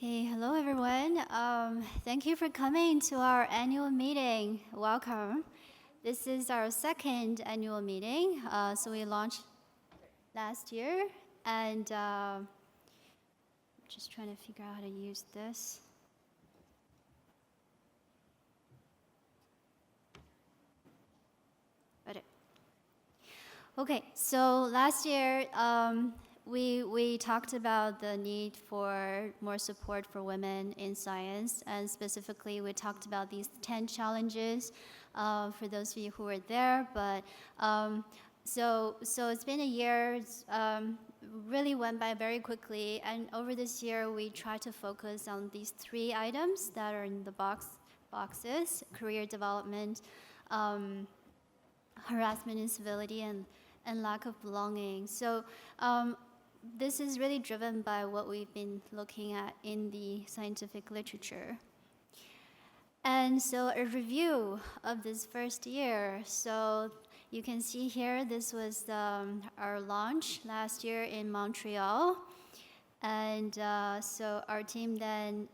Okay, hello everyone. Thank you for coming to our annual meeting. Welcome. This is our second annual meeting. So we launched last year, and just trying to figure out how to use this. Okay, so last year we talked about the need for more support for women in science, and specifically we talked about these 10 challenges for those of you who were there. But so it's been a year. It's, really went by very quickly, and over this year we tried to focus on these 3 items that are in the boxes: career development, harassment, incivility, and lack of belonging. So this is really driven by what we've been looking at in the scientific literature. And so a review of this first year. So you can see here, this was our launch last year in Montreal. And so our team then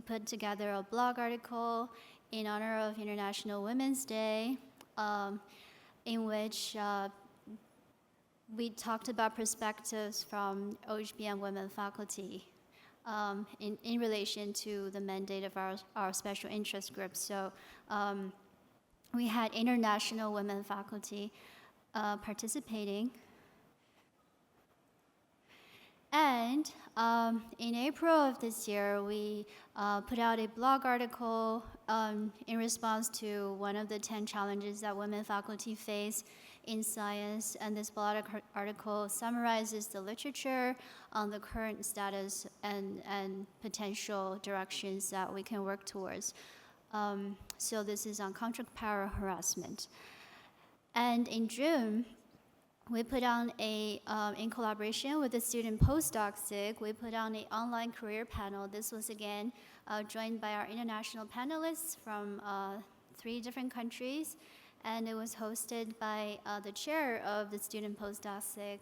put together a blog article in honor of International Women's Day, in which we talked about perspectives from OHBM women faculty in relation to the mandate of our special interest group. So we had international women faculty participating. And in April of this year, we put out a blog article in response to one of the 10 challenges that women faculty face in science. And this blog article summarizes the literature on the current status and potential directions that we can work towards. So this is on contract power harassment. And in June, we put on in collaboration with the student postdoc SIG, we put on an online career panel. This was again joined by our international panelists from 3 different countries, and it was hosted by the chair of the student postdoc SIG,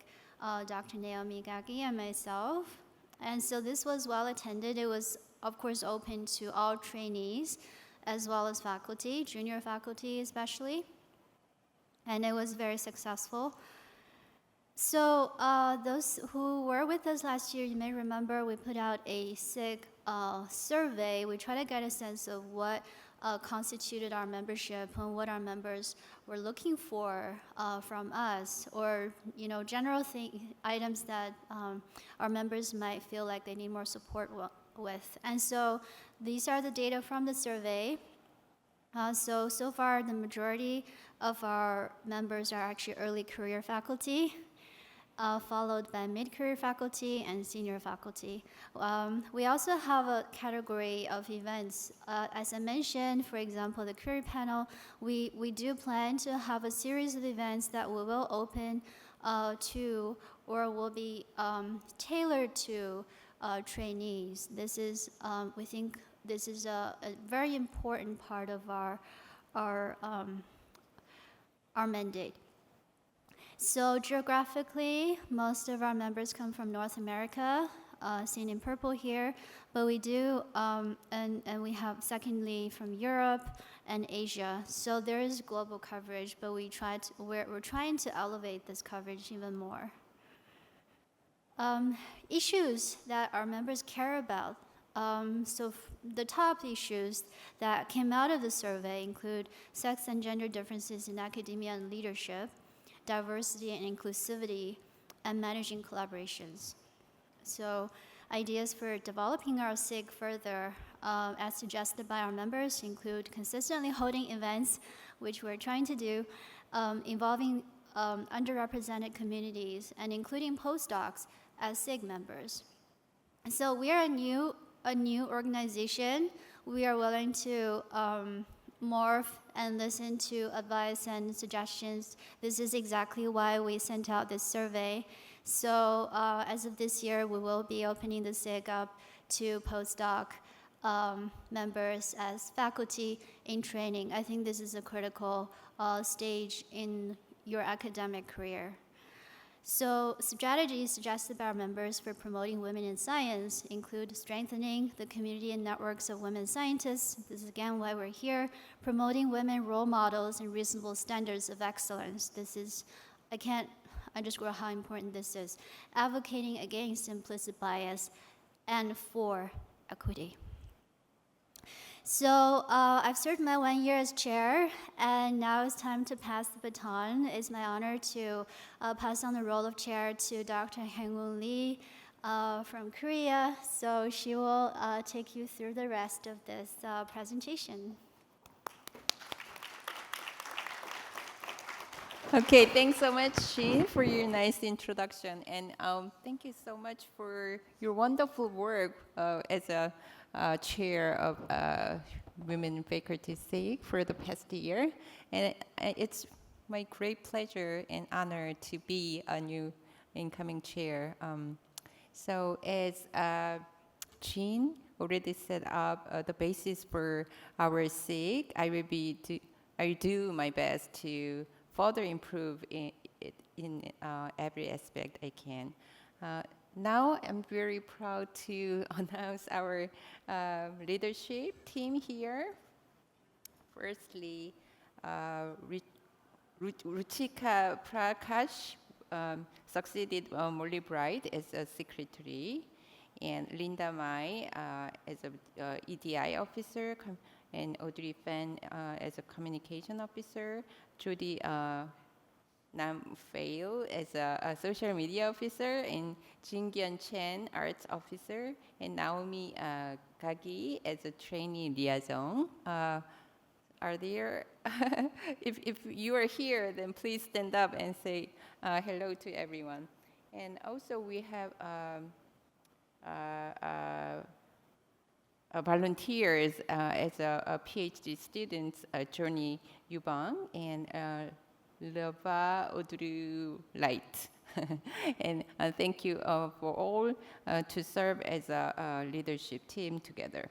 Dr. Naomi Gagi, and myself. And so this was well attended. It was, of course, open to all trainees as well as faculty, junior faculty especially, and it was very successful. So those who were with us last year, you may remember we put out a SIG survey. We tried to get a sense of what constituted our membership and what our members were looking for from us, or general items that our members might feel like they need more support with. And so these are the data from the survey. So far, the majority of our members are actually early career faculty, followed by mid-career faculty and senior faculty. We also have a category of events. As I mentioned, for example, the career panel, we do plan to have a series of events that we will open to or will be tailored to trainees. This is, we think, this is a very important part of our mandate. So geographically, most of our members come from North America, seen in purple here, but we do, and we have secondly from Europe and Asia. So there is global coverage, but we're trying to elevate this coverage even more. Issues that our members care about. So the top issues that came out of the survey include sex and gender differences in academia and leadership, diversity and inclusivity, and managing collaborations. So ideas for developing our SIG further, as suggested by our members, include consistently holding events, which we're trying to do, involving underrepresented communities, and including postdocs as SIG members. So we are a new organization. We are willing to morph and listen to advice and suggestions. This is exactly why we sent out this survey. So as of this year, we will be opening the SIG up to postdoc members as faculty in training. I think this is a critical stage in your academic career. So strategies suggested by our members for promoting women in science include strengthening the community and networks of women scientists. This is again why we're here. Promoting women role models and reasonable standards of excellence. This is, I can't underscore how important this is. Advocating against implicit bias and for equity. So I've served my 1 year as chair, and now it's time to pass the baton. It's my honor to pass on the role of chair to Dr. Hang-Woon Lee from Korea. So she will take you through the rest of this presentation. Okay, thanks so much, Shin, for your nice introduction. And thank you so much for your wonderful work as a chair of Women Faculty SIG for the past year. And it's my great pleasure and honor to be a new incoming chair. So as Jean already set up the basis for our SIG, I will do my best to further improve in every aspect I can. Now I'm very proud to announce our leadership team here. Firstly, Ruchika Prakash succeeded Molly Bright as a secretary, and Linda Mai as a EDI officer, and Audrey Fan as a communication officer, Judy Nam Fail as a social media officer, and Jingyeon Chen, arts officer, and Naomi Gagi as a trainee liaison. Are there, if you are here, then please stand up and say hello to everyone. And also we have volunteers as a PhD student, Journey Yubang, and Leva Audrey Light. And thank you for all to serve as a leadership team together.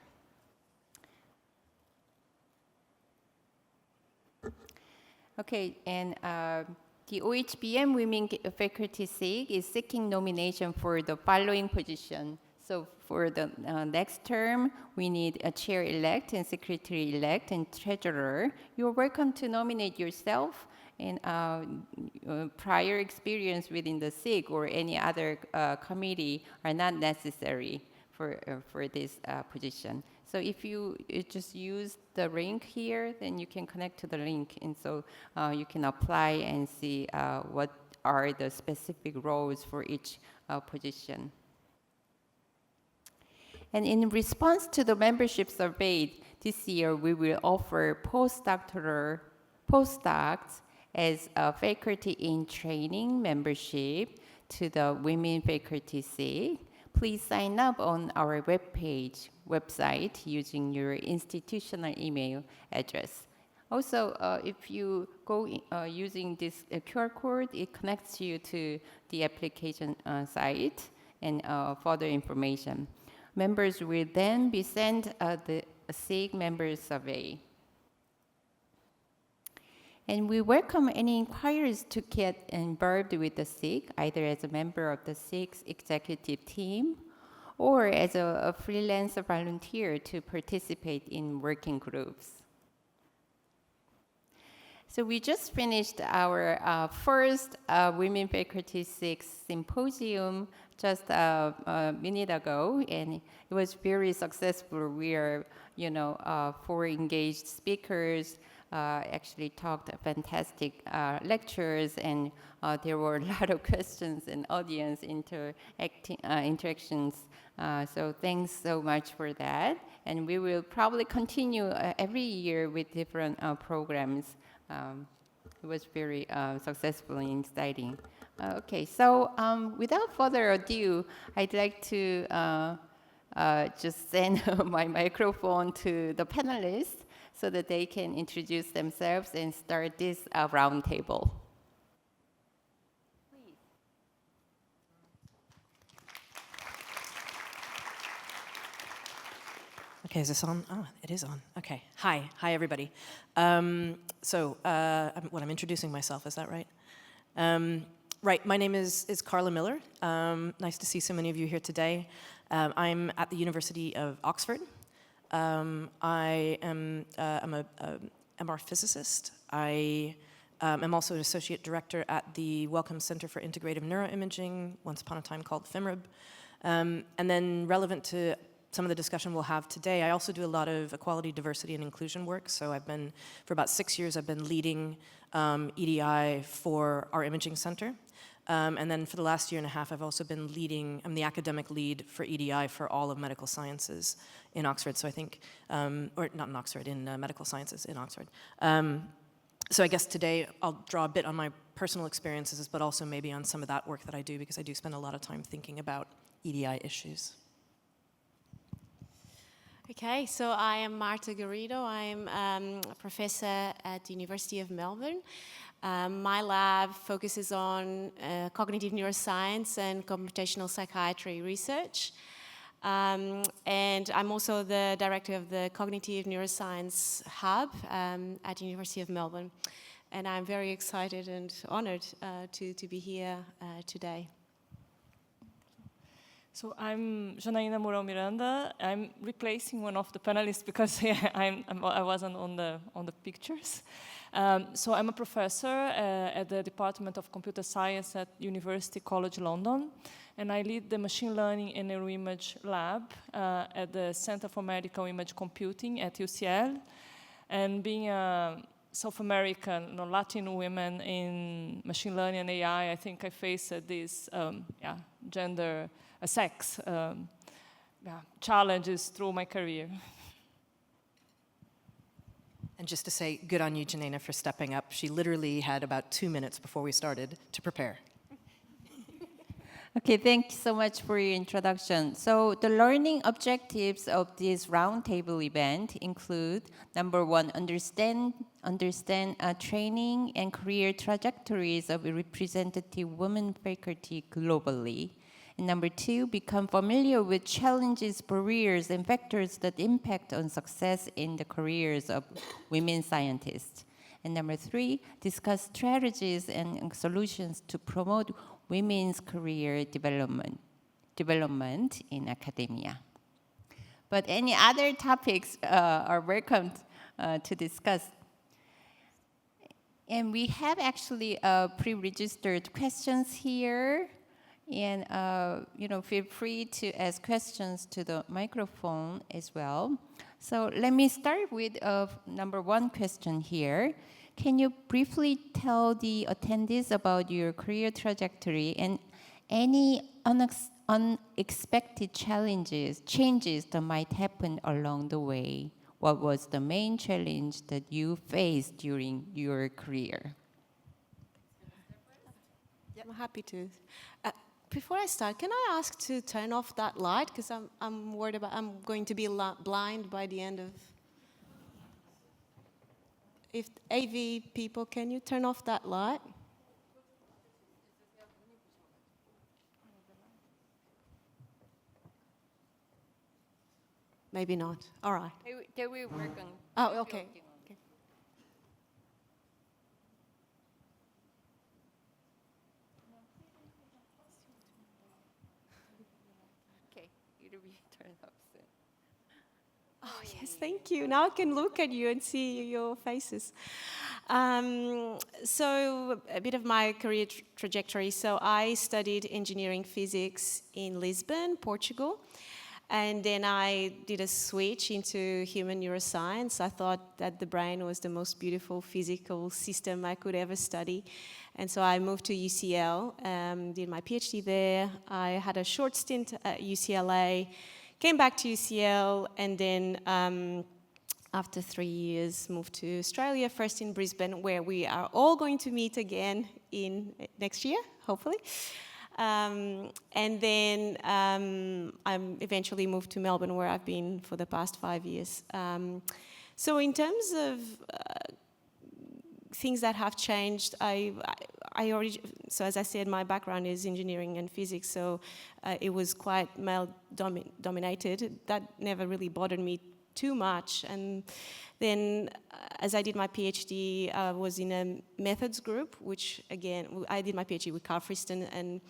Okay, and the OHBM Women Faculty SIG is seeking nomination for the following position. So for the next term, we need a chair-elect and secretary-elect and treasurer. You're welcome to nominate yourself, and prior experience within the SIG or any other committee are not necessary for this position. So if you just use the link here, then you can connect to the link, and so you can apply and see what are the specific roles for each position. And in response to the membership survey this year, we will offer postdocs as a faculty in training membership to the Women Faculty SIG. Please sign up on our website using your institutional email address. Also, if you go using this QR code, it connects you to the application site and further information. Members will then be sent the SIG members survey. And we welcome any inquiries to get involved with the SIG, either as a member of the SIG's executive team or as a freelance volunteer to participate in working groups. So we just finished our first Women Faculty SIG symposium just a minute ago, and it was very successful. We are, 4 engaged speakers, actually talked fantastic lectures, and there were a lot of questions and audience interactions. So thanks so much for that. And we will probably continue every year with different programs. It was very successful and exciting. Okay, so without further ado, I'd like to just send my microphone to the panelists so that they can introduce themselves and start this roundtable. Please. Okay, is this on? Oh, it is on. Okay. Hi, everybody. I'm introducing myself, is that right? Right, my name is Carla Miller. Nice to see so many of you here today. I'm at the University of Oxford. I am I'm a MR physicist. I am also an associate director at the Wellcome Center for Integrative Neuroimaging, once upon a time called FIMRIB. And then relevant to some of the discussion we'll have today, I also do a lot of equality, diversity, and inclusion work. So for about 6 years, I've been leading EDI for our imaging center. And then for the last year and a half, I've also been I'm the academic lead for EDI for all of medical sciences in Oxford. So I think, or not in Oxford, in medical sciences in Oxford. So I guess today I'll draw a bit on my personal experiences, but also maybe on some of that work that I do, because I do spend a lot of time thinking about EDI issues. Okay, so I am Marta Garrido. I'm a professor at the University of Melbourne. My lab focuses on cognitive neuroscience and computational psychiatry research. And I'm also the director of the Cognitive Neuroscience Hub at the University of Melbourne. And I'm very excited and honored to be here today. So I'm Janaína Mourão Miranda. I'm replacing one of the panelists because I wasn't on the pictures. So I'm a professor at the Department of Computer Science at University College London, and I lead the Machine Learning and Neuroimage Lab at the Center for Medical Image Computing at UCL. And being a South American, Latin women in machine learning and AI, I think I faced this sex challenges through my career. And just to say, good on you, Janaina, for stepping up. She literally had about 2 minutes before we started to prepare. Okay, thank you so much for your introduction. So the learning objectives of this roundtable event include, number one, understand training and career trajectories of representative women faculty globally. And number two, become familiar with challenges, barriers, and factors that impact on success in the careers of women scientists. And number three, discuss strategies and solutions to promote women's career development in academia. But any other topics are welcome to discuss. And we have actually pre-registered questions here. And feel free to ask questions to the microphone as well. So let me start with number one question here. Can you briefly tell the attendees about your career trajectory and any unexpected changes that might happen along the way? What was the main challenge that you faced during your career? Yeah, I'm happy to. Before I start, can I ask to turn off that light? Because I'm worried about I'm going to be blind by the end of... If AV people, can you turn off that light? Maybe not. All right. They will work on... Oh, okay. Oh, yes, thank you. Now I can look at you and see your faces. So a bit of my career trajectory. So I studied engineering physics in Lisbon, Portugal. And then I did a switch into human neuroscience. I thought that the brain was the most beautiful physical system I could ever study. And so I moved to UCL, did my PhD there. I had a short stint at UCLA. Came back to UCL, and then after 3 years, moved to Australia, first in Brisbane, where we are all going to meet again in next year, hopefully. And then I eventually moved to Melbourne, where I've been for the past 5 years. So in terms of things that have changed, so as I said, my background is engineering and physics, so it was quite male dominated. That never really bothered me too much. And then as I did my PhD, I was in a methods group, which again, I did my PhD with Carl Friston, and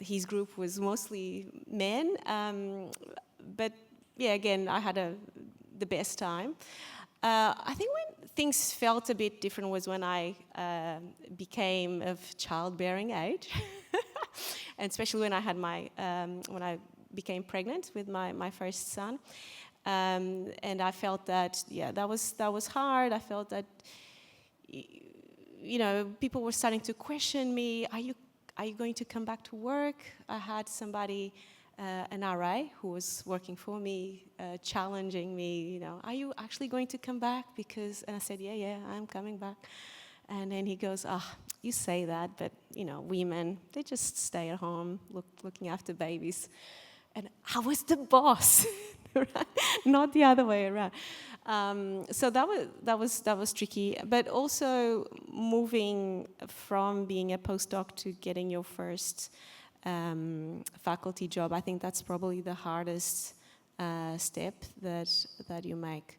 his group was mostly men. But yeah, again, I had the best time. I think when things felt a bit different was when I became of childbearing age, and especially when I had when I became pregnant with my first son, and I felt that that was hard. I felt that people were starting to question me. Are you going to come back to work? I had somebody. An RA who was working for me, challenging me, are you actually going to come back? And I said, yeah, I'm coming back. And then he goes, you say that, but women, they just stay at home looking after babies. And I was the boss, right? Not the other way around. So that was tricky, but also moving from being a postdoc to getting your first faculty job, I think that's probably the hardest step that you make.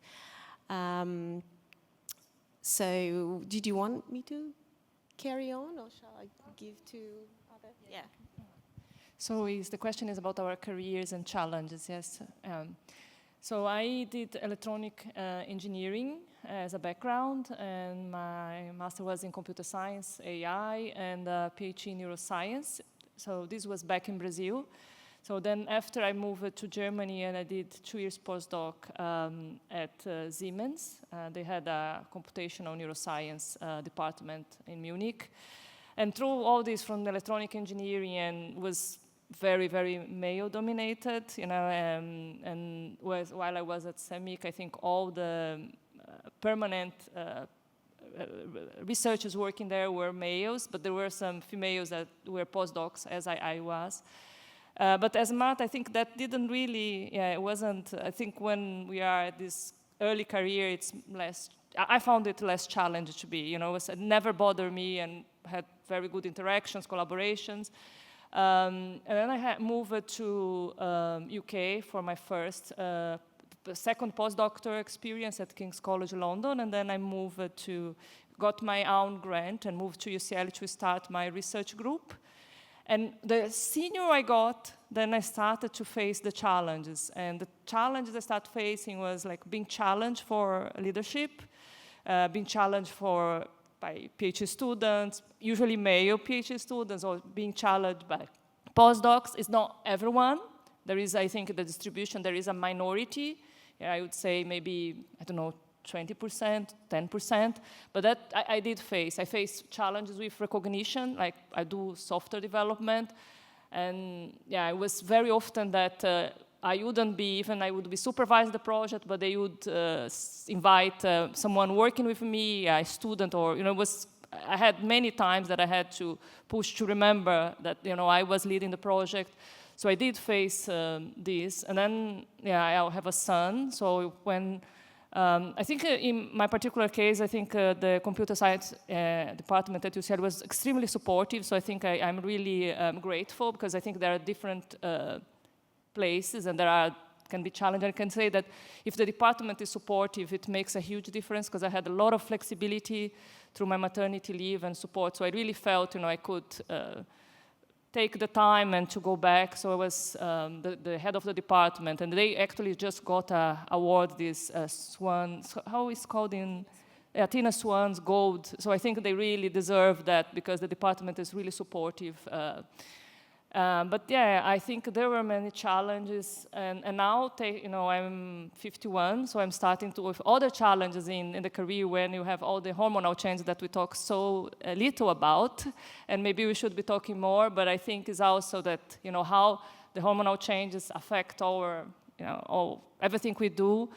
So, did you want me to carry on, or shall I give to other? Yeah. So the question is about our careers and challenges, yes. So I did electronic engineering as a background, and my master was in computer science, AI, and a PhD in neuroscience. So this was back in Brazil. So then after I moved to Germany and I did 2 years postdoc at Siemens. They had a computational neuroscience department in Munich. And through all this from electronic engineering and was very, very male-dominated, and while I was at CEMIC, I think all the permanent researchers working there were males, but there were some females that were postdocs, as I was. But as Matt, I think that didn't really, it wasn't, I think when we are at this early career, it's less, I found it less challenging to be, it never bothered me and had very good interactions, collaborations. And then I moved to UK for my second postdoctoral experience at King's College London, and then I got my own grant and moved to UCL to start my research group. And the senior I got, then I started to face the challenges. And the challenges I started facing was like being challenged for leadership, being challenged by PhD students, usually male PhD students, or being challenged by postdocs. It's not everyone. There is, I think, the distribution, there is a minority. I would say maybe, 20%, 10%, but that I did face. I faced challenges with recognition, like I do software development, and it was very often that I would be supervising the project, but they would invite someone working with me, a student, or, I had many times that I had to push to remember that, I was leading the project. So I did face this, and then, I have a son, so when I think in my particular case, I think the computer science department at UCL was extremely supportive, so I think I'm really grateful, because I think there are different places and can be challenging. I can say that if the department is supportive, it makes a huge difference, because I had a lot of flexibility through my maternity leave and support, so I really felt, I could take the time and to go back. So I was the head of the department, and they actually just got an award, this Swan, how is it called in, Tina Swan's Gold. So I think they really deserve that, because the department is really supportive. But I think there were many challenges, and now, I'm 51, so I'm starting to with other challenges in the career when you have all the hormonal changes that we talk so little about, and maybe we should be talking more, but I think it's also that, how the hormonal changes affect our, everything we do.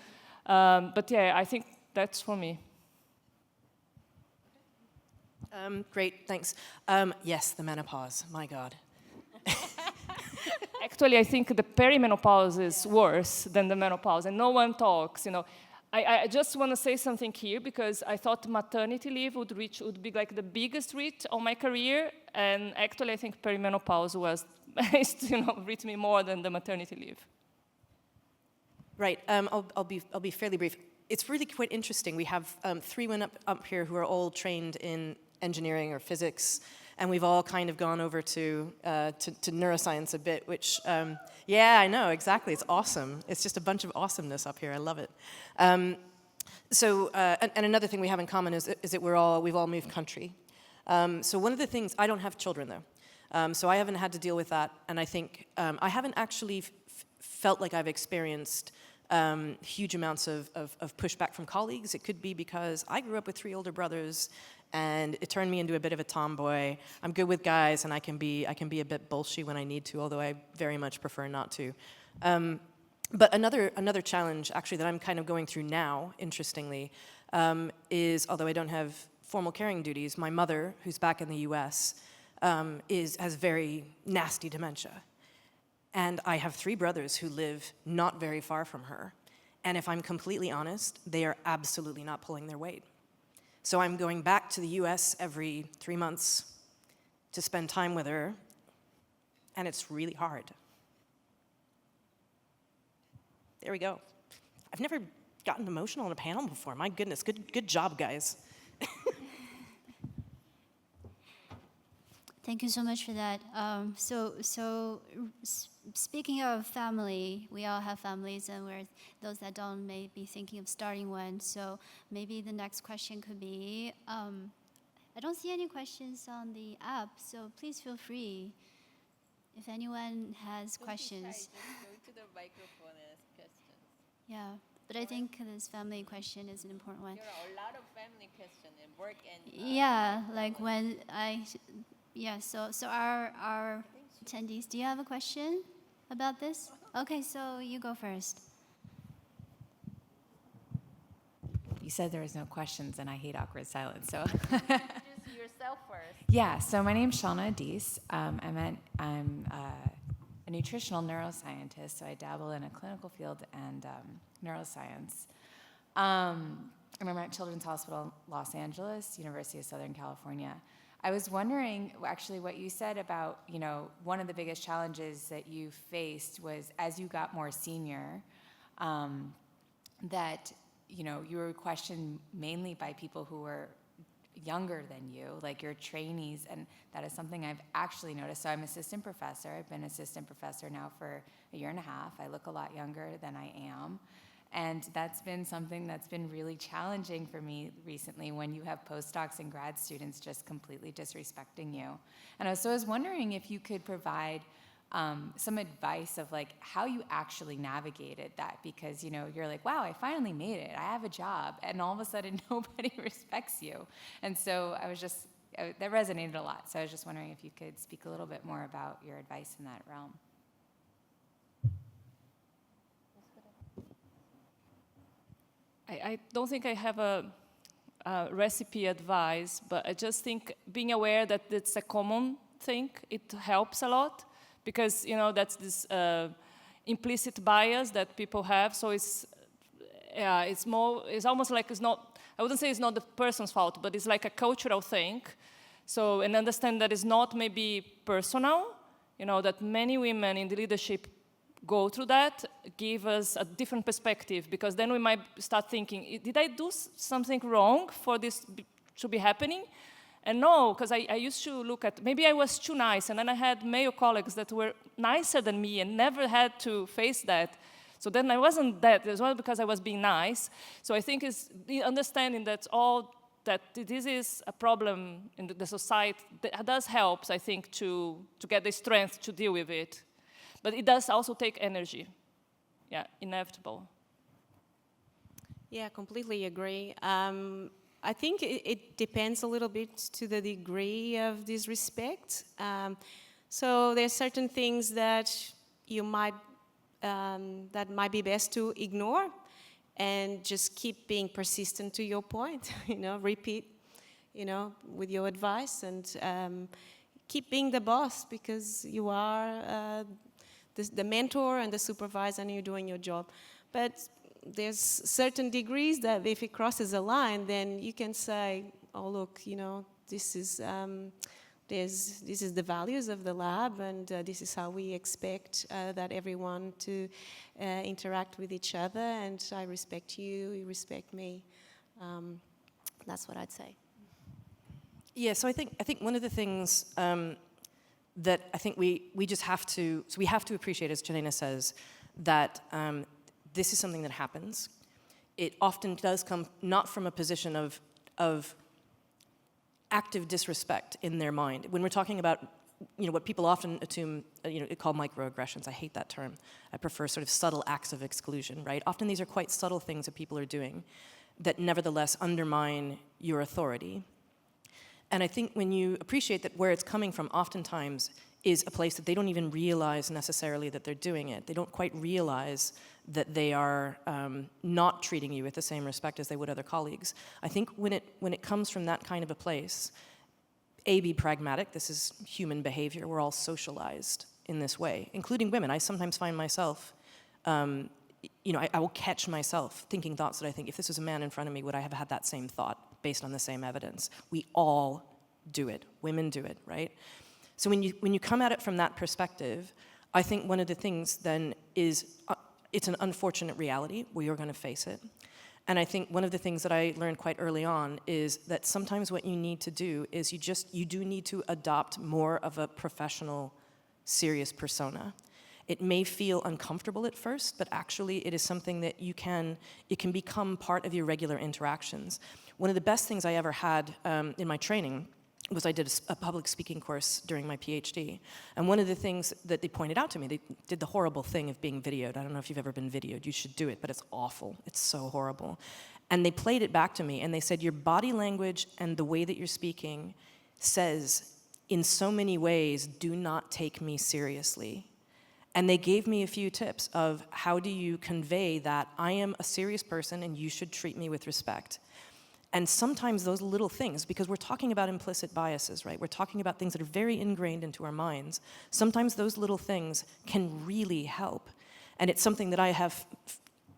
But I think that's for me. Great, thanks. Yes, the menopause, my God. Actually, I think the perimenopause is worse than the menopause, and no one talks. I just want to say something here, because I thought maternity leave would be like the biggest reach on my career, and actually I think perimenopause was, reached me more than the maternity leave. Right. I'll be fairly brief. It's really quite interesting. We have 3 women up here who are all trained in engineering or physics, and we've all kind of gone over to neuroscience a bit. Which, yeah, I know exactly. It's awesome. It's just a bunch of awesomeness up here. I love it. And another thing we have in common is that we've all moved country. So one of the things, I don't have children though, so I haven't had to deal with that, and I think I haven't actually felt like I've experienced huge amounts of pushback from colleagues. It could be because I grew up with 3 older brothers, and it turned me into a bit of a tomboy. I'm good with guys, and I can be a bit bullshy when I need to, although I very much prefer not to. But another challenge, actually, that I'm kind of going through now, interestingly, is, although I don't have formal caring duties, my mother, who's back in the US, has very nasty dementia. And I have 3 brothers who live not very far from her. And if I'm completely honest, they are absolutely not pulling their weight. So I'm going back to the US every 3 months to spend time with her, and it's really hard. There we go. I've never gotten emotional on a panel before. My goodness, good job, guys. Thank you so much for that. Speaking of family, we all have families, and those that don't may be thinking of starting one. So maybe the next question could be, I don't see any questions on the app, so please feel free if anyone has questions. Just go to the microphone and ask questions. Yeah, but I think this family question is an important one. There are a lot of family questions in work and Yeah, like when so our attendees, do you have a question about this? Okay, so you go first. You said there was no questions, and I hate awkward silence. So, introduce yourself first. yeah. So my name's Shalna Deese. I'm a nutritional neuroscientist. So I dabble in a clinical field and neuroscience. I'm at Children's Hospital, Los Angeles, University of Southern California. I was wondering, actually, what you said about, one of the biggest challenges that you faced was as you got more senior, that, you were questioned mainly by people who were younger than you, like your trainees, and that is something I've actually noticed. So I'm assistant professor. I've been assistant professor now for 1.5 years. I look a lot younger than I am. And that's been something that's been really challenging for me recently when you have postdocs and grad students just completely disrespecting you. And so I was wondering if you could provide some advice of like how you actually navigated that, because you're like, wow, I finally made it. I have a job, and all of a sudden nobody respects you. And so that resonated a lot. So I was just wondering if you could speak a little bit more about your advice in that realm. I don't think I have a recipe advice, but I just think being aware that it's a common thing, it helps a lot, because that's this implicit bias that people have. So it's almost like it's not. I wouldn't say it's not the person's fault, but it's like a cultural thing. So and understand that it's not maybe personal. That many women in the leadership go through that, give us a different perspective, because then we might start thinking, did I do something wrong for this to be happening? And no, because I used to look at, maybe I was too nice, and then I had male colleagues that were nicer than me and never had to face that. So then I wasn't that, as well, because I was being nice. So I think it's the understanding that this is a problem in the society that does help, I think, to get the strength to deal with it. But it does also take energy. Yeah, inevitable. Yeah, completely agree. I think it depends a little bit to the degree of disrespect. So there's certain things that that might be best to ignore and just keep being persistent to your point, repeat, with your advice, and keep being the boss, because you are the mentor and the supervisor, and you're doing your job. But there's certain degrees that if it crosses a line, then you can say, oh, look, this is this is the values of the lab, and this is how we expect that everyone to interact with each other, and I respect you, you respect me. That's what I'd say. Yeah, so I think one of the things that I think we just have to, so we have to appreciate, as Janina says, that this is something that happens. It often does come not from a position of active disrespect in their mind. When we're talking about, what people often assume, call microaggressions. I hate that term. I prefer sort of subtle acts of exclusion, right? Often these are quite subtle things that people are doing that nevertheless undermine your authority. And I think when you appreciate that where it's coming from oftentimes is a place that they don't even realize necessarily that they're doing it. They don't quite realize that they are not treating you with the same respect as they would other colleagues. I think when it comes from that kind of a place, be pragmatic. This is human behavior. We're all socialized in this way, including women. I sometimes find myself, I will catch myself thinking thoughts that I think, if this was a man in front of me, would I have had that same thought based on the same evidence? We all do it. Women do it, right? So when you come at it from that perspective, I think one of the things then is, it's an unfortunate reality. We are going to face it. And I think one of the things that I learned quite early on is that sometimes what you need to do is you do need to adopt more of a professional, serious persona. It may feel uncomfortable at first, but actually it is something that it can become part of your regular interactions. One of the best things I ever had in my training was I did a public speaking course during my PhD. And one of the things that they pointed out to me, they did the horrible thing of being videoed. I don't know if you've ever been videoed. You should do it, but it's awful. It's so horrible. And they played it back to me, and they said, your body language and the way that you're speaking says, in so many ways, do not take me seriously. And they gave me a few tips of how do you convey that I am a serious person and you should treat me with respect. And sometimes those little things, because we're talking about implicit biases, right? We're talking about things that are very ingrained into our minds. Sometimes those little things can really help. And it's something that I have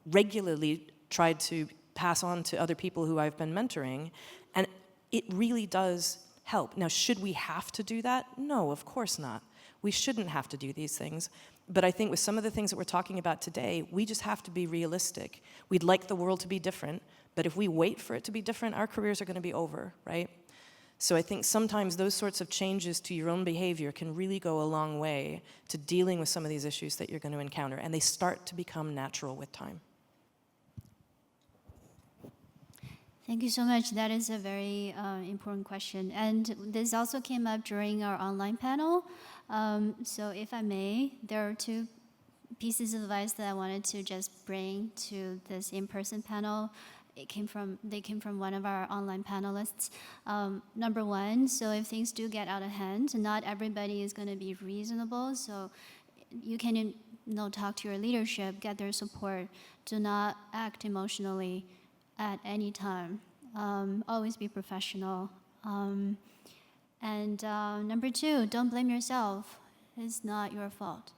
regularly tried to pass on to other people who I've been mentoring, and it really does help. Now, should we have to do that? No, of course not. We shouldn't have to do these things. But I think with some of the things that we're talking about today, we just have to be realistic. We'd like the world to be different, but if we wait for it to be different, our careers are going to be over, right? So I think sometimes those sorts of changes to your own behavior can really go a long way to dealing with some of these issues that you're going to encounter, and they start to become natural with time. Thank you so much. That is a very important question. And this also came up during our online panel. So if I may, there are two pieces of advice that I wanted to just bring to this in-person panel. They came from one of our online panelists. Number one, so if things do get out of hand, not everybody is going to be reasonable. So you can talk to your leadership, get their support. Do not act emotionally at any time. Always be professional. And number two, don't blame yourself. It's not your fault.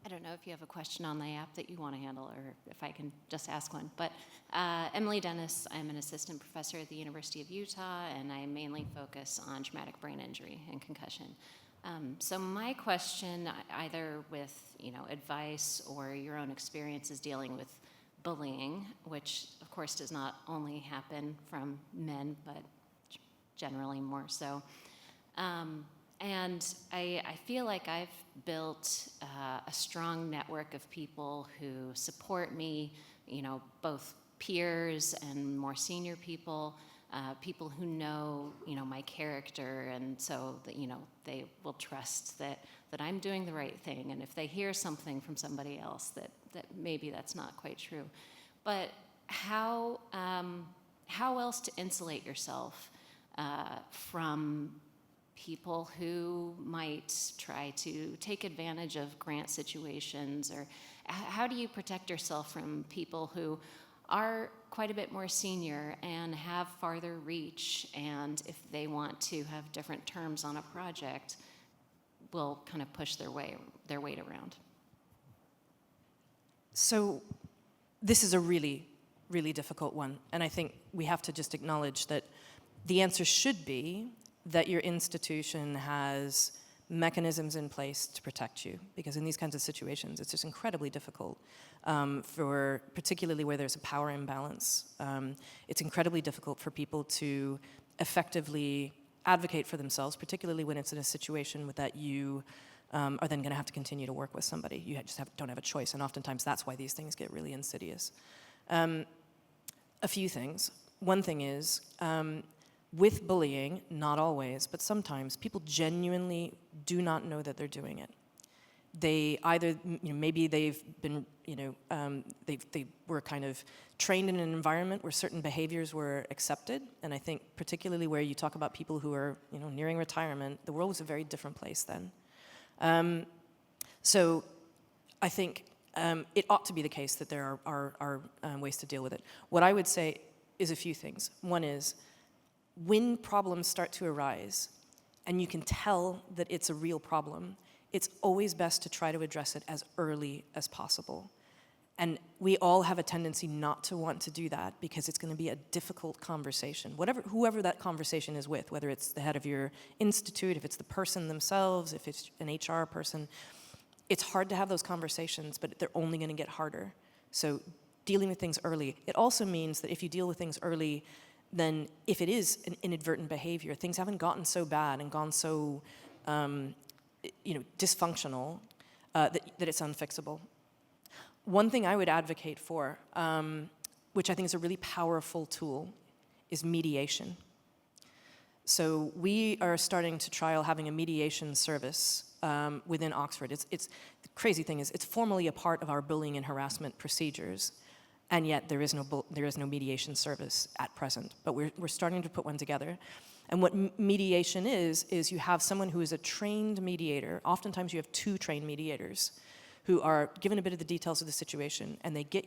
I don't know if you have a question on the app that you want to handle, or if I can just ask one. But Emily Dennis, I'm an assistant professor at the University of Utah, and I mainly focus on traumatic brain injury and concussion. So my question, either with advice or your own experiences dealing with bullying, which of course does not only happen from men, but generally more so. And I feel like I've built a strong network of people who support me, both peers and more senior people, people who know, my character, and so that, they will trust that I'm doing the right thing. And if they hear something from somebody else that maybe that's not quite true. But how else to insulate yourself from people who might try to take advantage of grant situations, or how do you protect yourself from people who are quite a bit more senior and have farther reach, and if they want to have different terms on a project, will kind of push their weight around? So this is a really really difficult one. And I think we have to just acknowledge that the answer should be that your institution has mechanisms in place to protect you, because in these kinds of situations, it's just incredibly difficult, particularly where there's a power imbalance. It's incredibly difficult for people to effectively advocate for themselves, particularly when it's in a situation that you are then going to have to continue to work with somebody. You just don't have a choice, and oftentimes that's why these things get really insidious. A few things. One thing is, with bullying, not always, but sometimes, people genuinely do not know that they're doing it. They either, maybe they've been, they were kind of trained in an environment where certain behaviors were accepted, and I think particularly where you talk about people who are, nearing retirement, the world was a very different place then. So I think it ought to be the case that there are ways to deal with it. What I would say is a few things. One is, when problems start to arise, and you can tell that it's a real problem, it's always best to try to address it as early as possible. And we all have a tendency not to want to do that because it's going to be a difficult conversation. Whoever that conversation is with, whether it's the head of your institute, if it's the person themselves, if it's an HR person, it's hard to have those conversations, but they're only going to get harder. So dealing with things early. It also means that if you deal with things early, then if it is an inadvertent behavior, things haven't gotten so bad and gone so dysfunctional that it's unfixable. One thing I would advocate for, which I think is a really powerful tool, is mediation. So we are starting to trial having a mediation service within Oxford. The crazy thing is, it's formally a part of our bullying and harassment procedures, and yet there is no mediation service at present. But we're starting to put one together. And what mediation is you have someone who is a trained mediator. Oftentimes you have two trained mediators who are given a bit of the details of the situation, and they get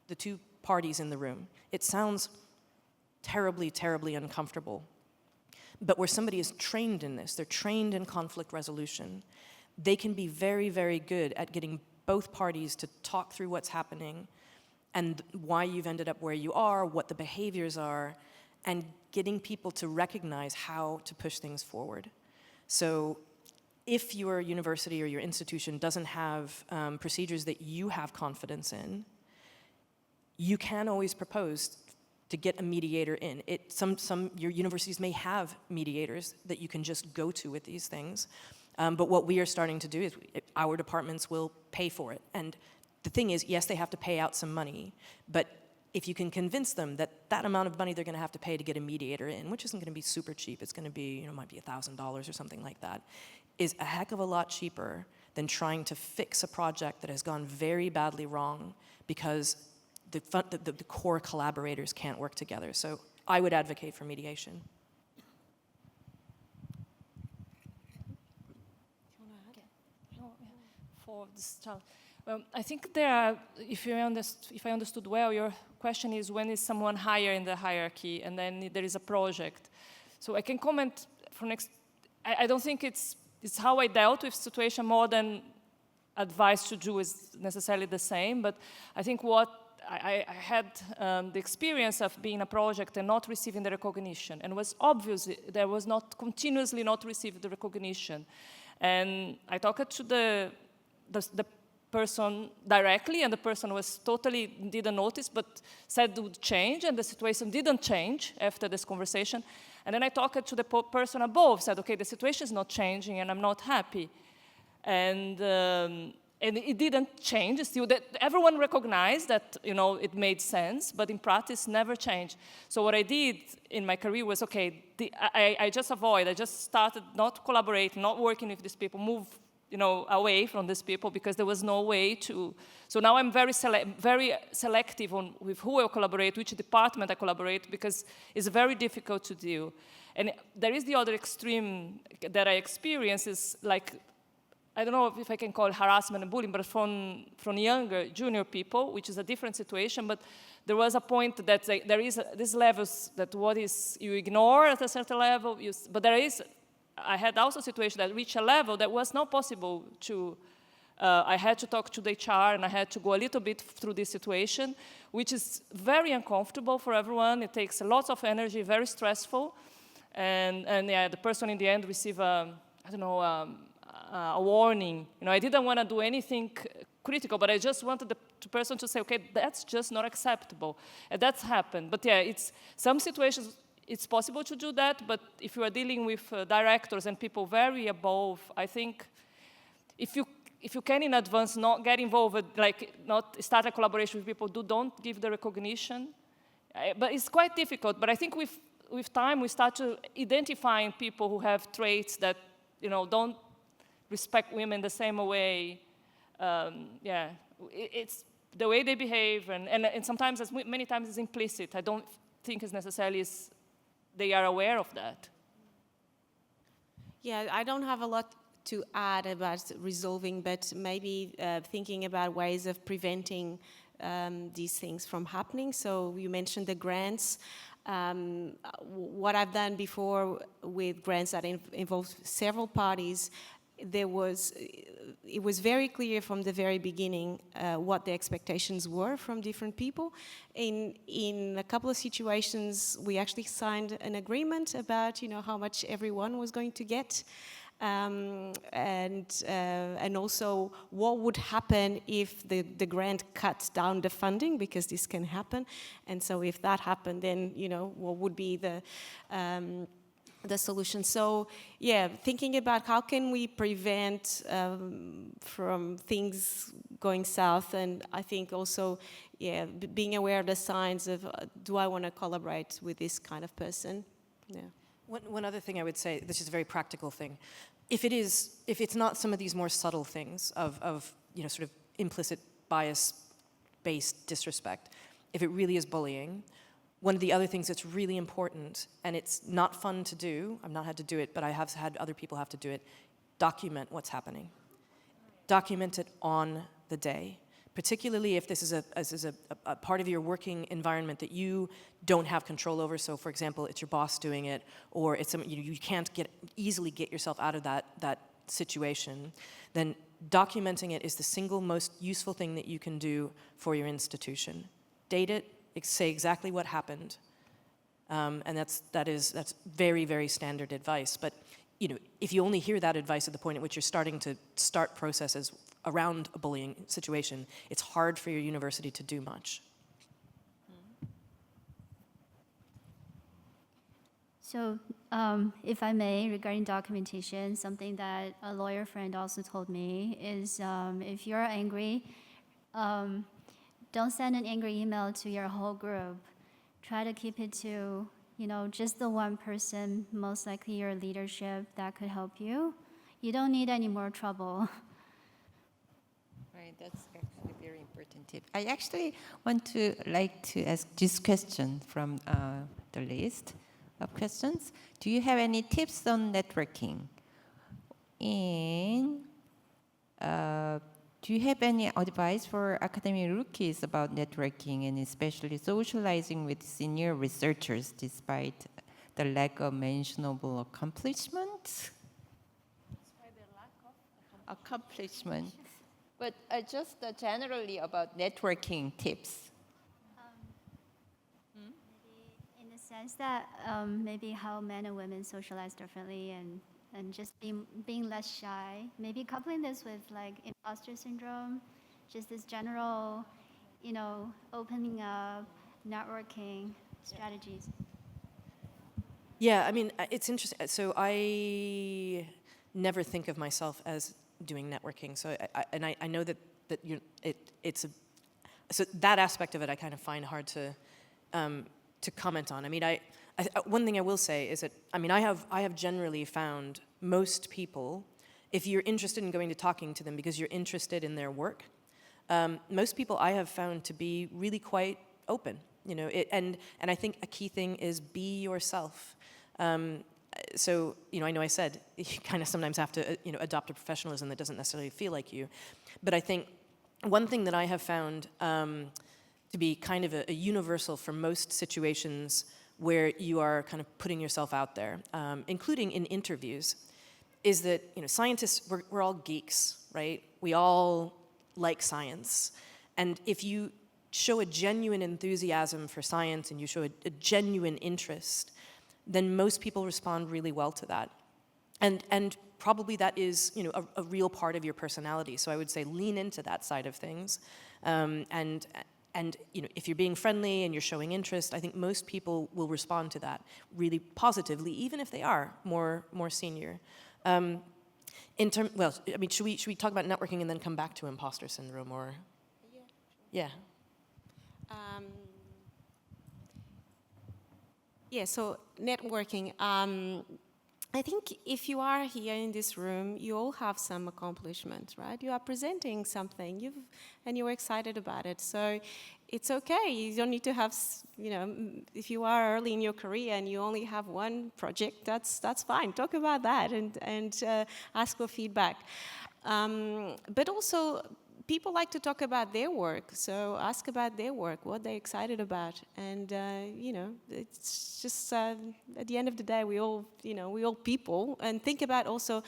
the two parties in the room. It sounds terribly, terribly uncomfortable. But where somebody is trained in this, they're trained in conflict resolution, they can be very, very good at getting both parties to talk through what's happening and why you've ended up where you are, what the behaviors are, and getting people to recognize how to push things forward. So if your university or your institution doesn't have procedures that you have confidence in, you can always propose to get a mediator in. Your universities may have mediators that you can just go to with these things, but what we are starting to do is our departments will pay for it. And the thing is, yes, they have to pay out some money, but if you can convince them that that amount of money they're going to have to pay to get a mediator in, which isn't going to be super cheap, it's going to be, might be $1,000 or something like that, is a heck of a lot cheaper than trying to fix a project that has gone very badly wrong because the core collaborators can't work together. So I would advocate for mediation. For this child. I think there are, if I understood well, your question is when is someone higher in the hierarchy and then there is a project. So I can comment for next, I don't think it's how I dealt with situation more than advice to do is necessarily the same, but I think what I had the experience of being a project and not receiving the recognition, and was obvious there was not continuously not receiving the recognition. And I talked to the person directly, and the person was totally didn't notice, but said it would change, and the situation didn't change after this conversation. And then I talked to the person above, said, okay, the situation is not changing, and I'm not happy. And it didn't change. Still, that everyone recognized that it made sense, but in practice, never changed. So what I did in my career was, okay, I just started not collaborating, not working with these people, move away from these people because there was no way to. So now I'm very selective on with who I collaborate, which department I collaborate, because it's very difficult to do. And there is the other extreme that I experience is like, I don't know if I can call it harassment and bullying, but from younger, junior people, which is a different situation, but there was a point that there is these levels that what is you ignore at a certain level, but there is. I had also a situation that reached a level that was not possible to I had to talk to the HR, and I had to go a little bit through this situation, which is very uncomfortable for everyone. It takes lots of energy, very stressful. And yeah, the person in the end received a warning. I didn't want to do anything critical, but I just wanted the person to say, okay, that's just not acceptable. And that's happened. But yeah, some situations, it's possible to do that, but if you are dealing with directors and people very above, I think if you can in advance not get involved, like not start a collaboration with people who don't give the recognition. But it's quite difficult. But I think with time, we start to identifying people who have traits that don't respect women the same way. It's the way they behave, and sometimes, many times, it's implicit. I don't think it's necessarily they are aware of that. Yeah, I don't have a lot to add about resolving, but maybe thinking about ways of preventing these things from happening. So you mentioned the grants. What I've done before with grants that involve several parties, it was very clear from the very beginning what the expectations were from different people. In a couple of situations, we actually signed an agreement about how much everyone was going to get. And also what would happen if the grant cuts down the funding, because this can happen. And so if that happened, then what would be the solution. So yeah, thinking about how can we prevent from things going south, and I think also being aware of the signs of do I want to collaborate with this kind of person. Yeah. One other thing I would say, this is a very practical thing. If it's not some of these more subtle things of sort of implicit bias-based disrespect, if it really is bullying, one of the other things that's really important, and it's not fun to do, I've not had to do it, but I have had other people have to do it, document what's happening. Document it on the day. Particularly if this is a part of your working environment that you don't have control over. So, for example, it's your boss doing it, or it's you can't easily get yourself out of that situation. Then documenting it is the single most useful thing that you can do for your institution. Date it, say exactly what happened, and that's very, very standard advice. But if you only hear that advice at the point at which you're starting to start processes around a bullying situation, it's hard for your university to do much. So, if I may, regarding documentation, something that a lawyer friend also told me is if you're angry, don't send an angry email to your whole group. Try to keep it to, just the one person, most likely your leadership, that could help you. You don't need any more trouble. Right, that's actually a very important tip. I actually like to ask this question from the list of questions. Do you have any tips on networking? And do you have any advice for academic rookies about networking and especially socializing with senior researchers despite the lack of mentionable accomplishments? Despite the lack of accomplishment. But just generally about networking tips. Maybe in the sense that maybe how men and women socialize differently and just being less shy. Maybe coupling this with like imposter syndrome, just this general, opening up, networking strategies. Yeah, I mean, it's interesting. So I never think of myself as doing networking. So I know that so that aspect of it I kind of find hard to comment on. I mean, one thing I will say is that I have generally found most people, if you're interested in going to talking to them because you're interested in their work, most people I have found to be really quite open. And I think a key thing is be yourself. So, I know I said you kind of sometimes have to, adopt a professionalism that doesn't necessarily feel like you. But I think one thing that I have found to be kind of a universal for most situations where you are kind of putting yourself out there, including in interviews, is that, you know, scientists, we're all geeks, right? We all like science. And if you show a genuine enthusiasm for science and you show a genuine interest, then most people respond really well to that. And probably that is, you know, a real part of your personality. So I would say lean into that side of things. And you know, if you're being friendly and you're showing interest, I think most people will respond to that really positively, even if they are more senior. Well, I mean, should we talk about networking and then come back to imposter syndrome, or? Yeah. Yeah, so networking. I think if you are here in this room, you all have some accomplishment, right? You are presenting something, and you're excited about it. So it's okay. You don't need to have, you know, if you are early in your career and you only have one project, that's fine. Talk about that and ask for feedback. But also, people like to talk about their work, so ask about their work, what they're excited about, and you know, it's just at the end of the day, we all people, and think about also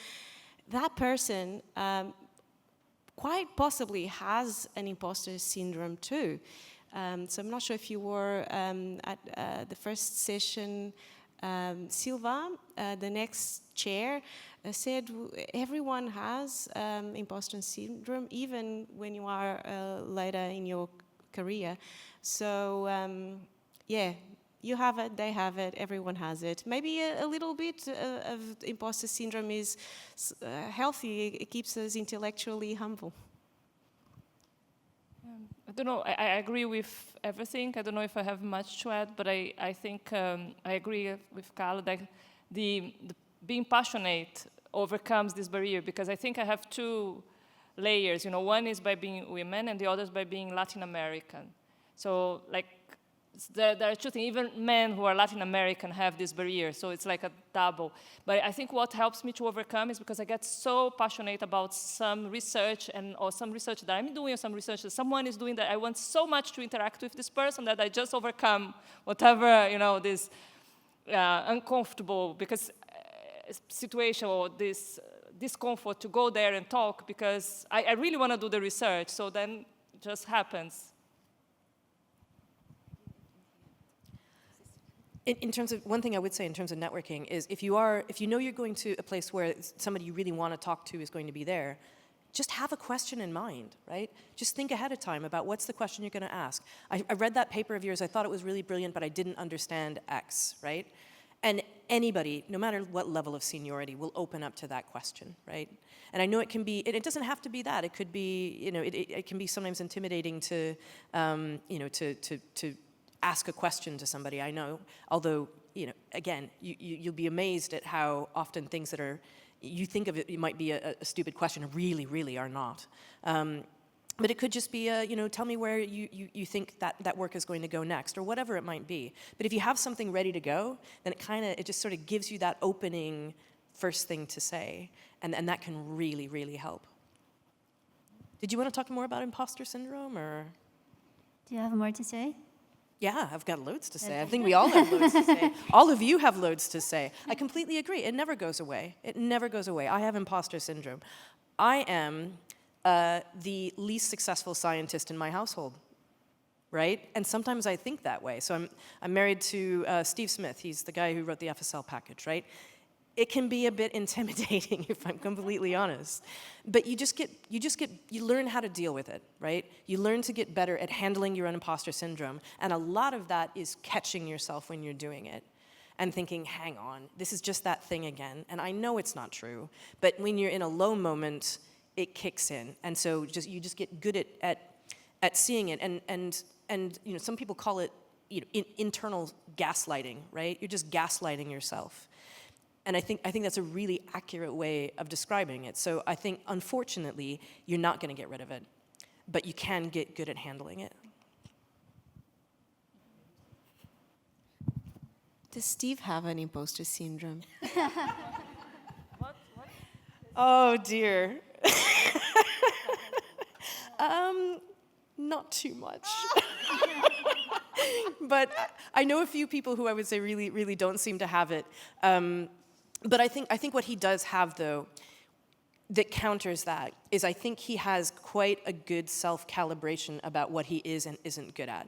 that person quite possibly has an imposter syndrome too. So I'm not sure if you were at the first session. Silva, the next chair, said everyone has imposter syndrome, even when you are later in your career. So yeah, you have it, they have it, everyone has it. Maybe a little bit of imposter syndrome is healthy. It keeps us intellectually humble. I don't know, I agree with everything. I don't know if I have much to add, but I think I agree with Carla that the being passionate overcomes this barrier, because I think I have two layers. You know, one is by being women and the other is by being Latin American. So like, there are two things. Even men who are Latin American have this barrier, so it's like a double. But I think what helps me to overcome is because I get so passionate about some research or some research that I'm doing, or some research that someone is doing, that I want so much to interact with this person that I just overcome whatever, you know, this uncomfortable situation or this discomfort to go there and talk, because I really want to do the research. So then it just happens. In terms of, one thing I would say in terms of networking is if you know you're going to a place where somebody you really want to talk to is going to be there, just have a question in mind, right? Just think ahead of time about what's the question you're going to ask. I read that paper of yours, I thought it was really brilliant, but I didn't understand X, right? And anybody, no matter what level of seniority, will open up to that question, right? And I know it can be, it doesn't have to be that. It could be, you know, it can be sometimes intimidating to, you know, to ask a question to somebody, I know. Although, you know, again, you'll be amazed at how often things that are, you think of it might be a stupid question, really are not. But it could just be, you know, tell me where you think that work is going to go next, or whatever it might be. But if you have something ready to go, then it just sort of gives you that opening first thing to say, and that can really help. Did you want to talk more about imposter syndrome, or? Do you have more to say? Yeah, I've got loads to say. I think we all have loads to say. All of you have loads to say. I completely agree. It never goes away. It never goes away. I have imposter syndrome. I am the least successful scientist in my household, right? And sometimes I think that way. So I'm married to Steve Smith. He's the guy who wrote the FSL package, right? It can be a bit intimidating, if I'm completely honest. But you learn how to deal with it, right? You learn to get better at handling your own imposter syndrome. And a lot of that is catching yourself when you're doing it and thinking, hang on, this is just that thing again. And I know it's not true, but when you're in a low moment, it kicks in. And so you just get good at seeing it. And you know, some people call it, you know, internal gaslighting, right? You're just gaslighting yourself. And I think that's a really accurate way of describing it. So I think, unfortunately, you're not going to get rid of it, but you can get good at handling it. Does Steve have an imposter syndrome? What? Oh, dear. Not too much. But I know a few people who I would say really don't seem to have it. But I think what he does have, though, that counters that is I think he has quite a good self-calibration about what he is and isn't good at.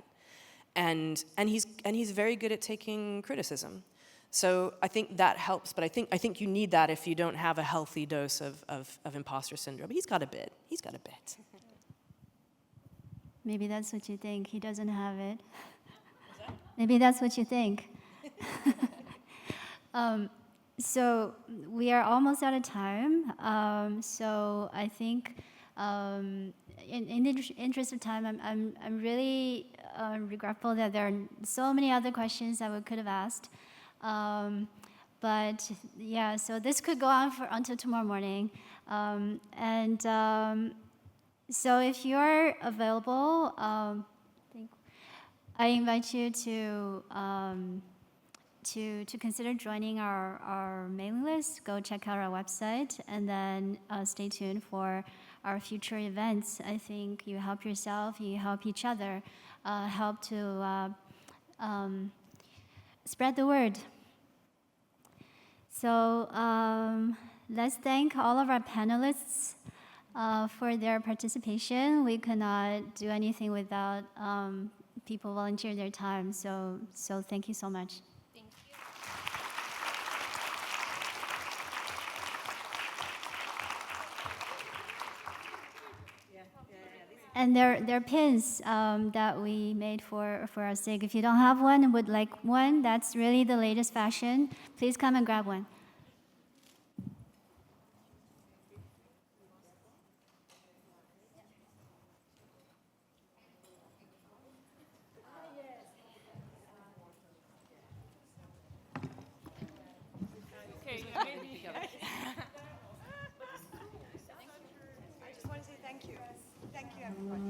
And he's very good at taking criticism. So I think that helps, but I think you need that if you don't have a healthy dose of imposter syndrome. He's got a bit. Maybe that's what you think. He doesn't have it. Maybe that's what you think. So we are almost out of time. So I think, in the interest of time, I'm really regretful that there are so many other questions that we could have asked. But yeah, so this could go on until tomorrow morning. So if you're available, I invite you to consider joining our mailing list. Go check out our website, and then stay tuned for our future events. I think you help yourself, you help each other, help to spread the word. So let's thank all of our panelists for their participation. We could not do anything without people volunteering their time. So thank you so much. Thank you. And there are pins that we made for our SIG. If you don't have one and would like one, that's really the latest fashion. Please come and grab one. Okay, maybe. I just want to say thank you. Thank you, everybody.